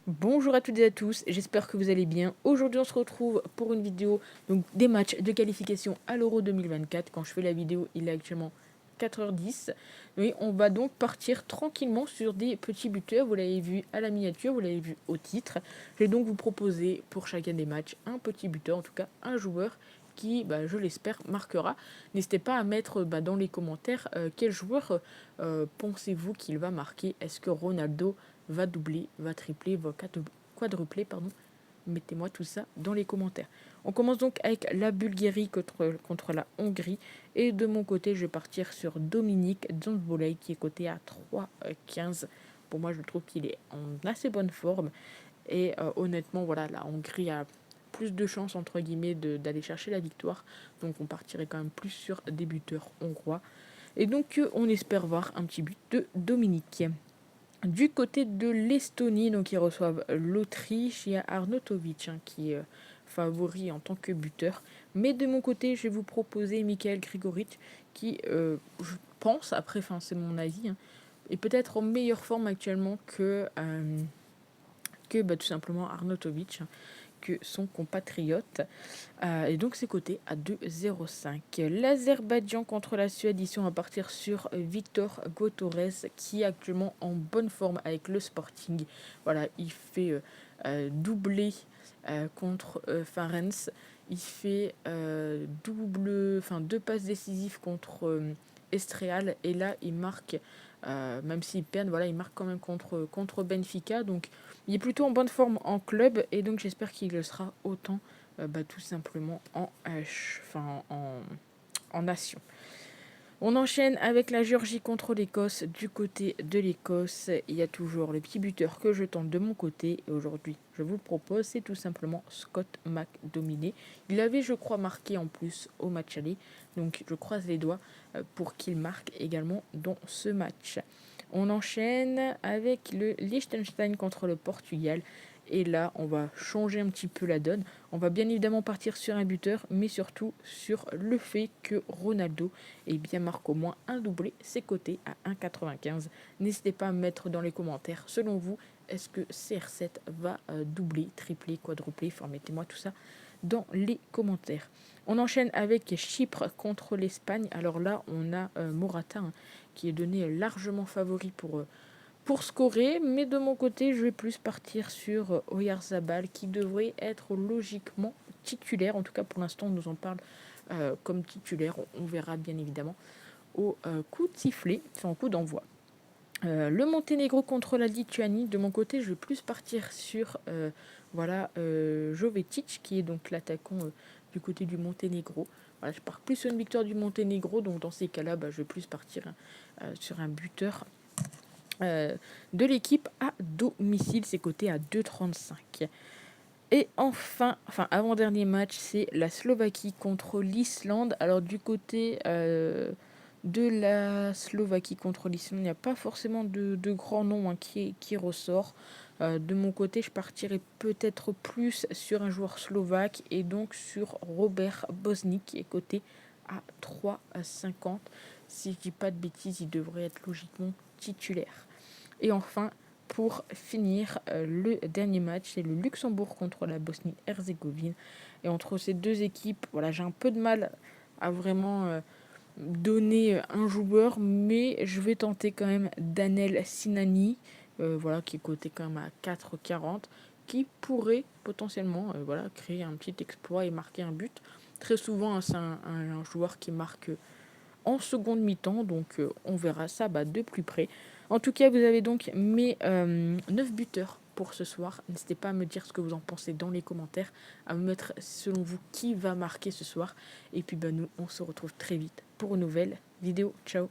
Bonjour à toutes et à tous, j'espère que vous allez bien. Aujourd'hui on se retrouve pour une vidéo donc, des matchs de qualification à l'Euro 2024. Quand je fais la vidéo, il est actuellement 4h10. Oui, on va donc partir tranquillement sur des petits buteurs. Vous l'avez vu à la miniature, vous l'avez vu au titre. Je vais donc vous proposer pour chacun des matchs un petit buteur, en tout cas un joueur qui, je l'espère, marquera. N'hésitez pas à mettre dans les commentaires quel joueur pensez-vous qu'il va marquer. Est-ce que Ronaldo va doubler, va tripler, va quadrupler, pardon. Mettez-moi tout ça dans les commentaires. On commence donc avec la Bulgarie contre la Hongrie. Et de mon côté, je vais partir sur Dominique Dzonzbolei qui est coté à 3,15. Pour moi, je trouve qu'il est en assez bonne forme. Et honnêtement, voilà, la Hongrie a plus de chances, entre guillemets, d'aller chercher la victoire. Donc on partirait quand même plus sur des buteurs hongrois. Et donc on espère voir un petit but de Dominique. Du côté de l'Estonie, donc ils reçoivent l'Autriche, il y a Arnautovic qui est favori en tant que buteur. Mais de mon côté, je vais vous proposer Mikhail Grigoric qui, je pense, après, c'est mon avis, est peut-être en meilleure forme actuellement que tout simplement Arnautovic, que son compatriote. Et donc c'est coté à 2,05. L'Azerbaïdjan contre la Suède, ici on va partir sur Victor Gotores qui est actuellement en bonne forme avec le Sporting. Voilà, il fait doubler contre Farenz. Il fait deux passes décisives contre Estreal. Et là, il marque, même s'il perd, voilà, il marque quand même contre Benfica. Donc il est plutôt en bonne forme en club. Et donc j'espère qu'il le sera autant tout simplement en nation. On enchaîne avec la Géorgie contre l'Écosse. Du côté de l'Écosse, il y a toujours le petit buteur que je tente de mon côté. Et aujourd'hui, je vous le propose, c'est tout simplement Scott McDominay. Il avait, je crois, marqué en plus au match aller. Donc je croise les doigts pour qu'il marque également dans ce match. On enchaîne avec le Liechtenstein contre le Portugal. Et là, on va changer un petit peu la donne. On va bien évidemment partir sur un buteur, mais surtout sur le fait que Ronaldo marque au moins un doublé. C'est coté à 1,95. N'hésitez pas à mettre dans les commentaires, selon vous, est-ce que CR7 va doubler, tripler, quadrupler? Enfin, mettez-moi tout ça dans les commentaires. On enchaîne avec Chypre contre l'Espagne. Alors là, on a Morata qui est donné largement favori pour scorer, mais de mon côté, je vais plus partir sur Oyarzabal qui devrait être logiquement titulaire. En tout cas, pour l'instant, on nous en parle comme titulaire. On verra bien évidemment au coup de sifflet, enfin au coup d'envoi. Le Monténégro contre la Lituanie. De mon côté, je vais plus partir sur Jovetic, qui est donc l'attaquant du côté du Monténégro. Voilà, je pars plus sur une victoire du Monténégro, donc dans ces cas-là, je vais plus partir sur un buteur de l'équipe à domicile. C'est coté à 2,35. Et enfin avant-dernier match, c'est la Slovaquie contre l'Islande. Alors du côté de la Slovaquie contre l'Islande, il n'y a pas forcément de grands noms qui ressort. De mon côté, je partirais peut-être plus sur un joueur slovaque et donc sur Robert Bosnik qui est coté à 3,50. Si je dis pas de bêtises, il devrait être logiquement titulaire. Et enfin, pour finir, le dernier match, c'est le Luxembourg contre la Bosnie-Herzégovine. Et entre ces deux équipes, voilà, j'ai un peu de mal à vraiment donner un joueur, mais je vais tenter quand même Danel Sinani, qui est coté quand même à 4,40, qui pourrait potentiellement créer un petit exploit et marquer un but. Très souvent, c'est un joueur qui marque en seconde mi-temps. Donc on verra ça de plus près. En tout cas, vous avez donc mes 9 buteurs pour ce soir. N'hésitez pas à me dire ce que vous en pensez dans les commentaires, à me mettre selon vous qui va marquer ce soir. Et puis nous, on se retrouve très vite pour une nouvelle vidéo. Ciao!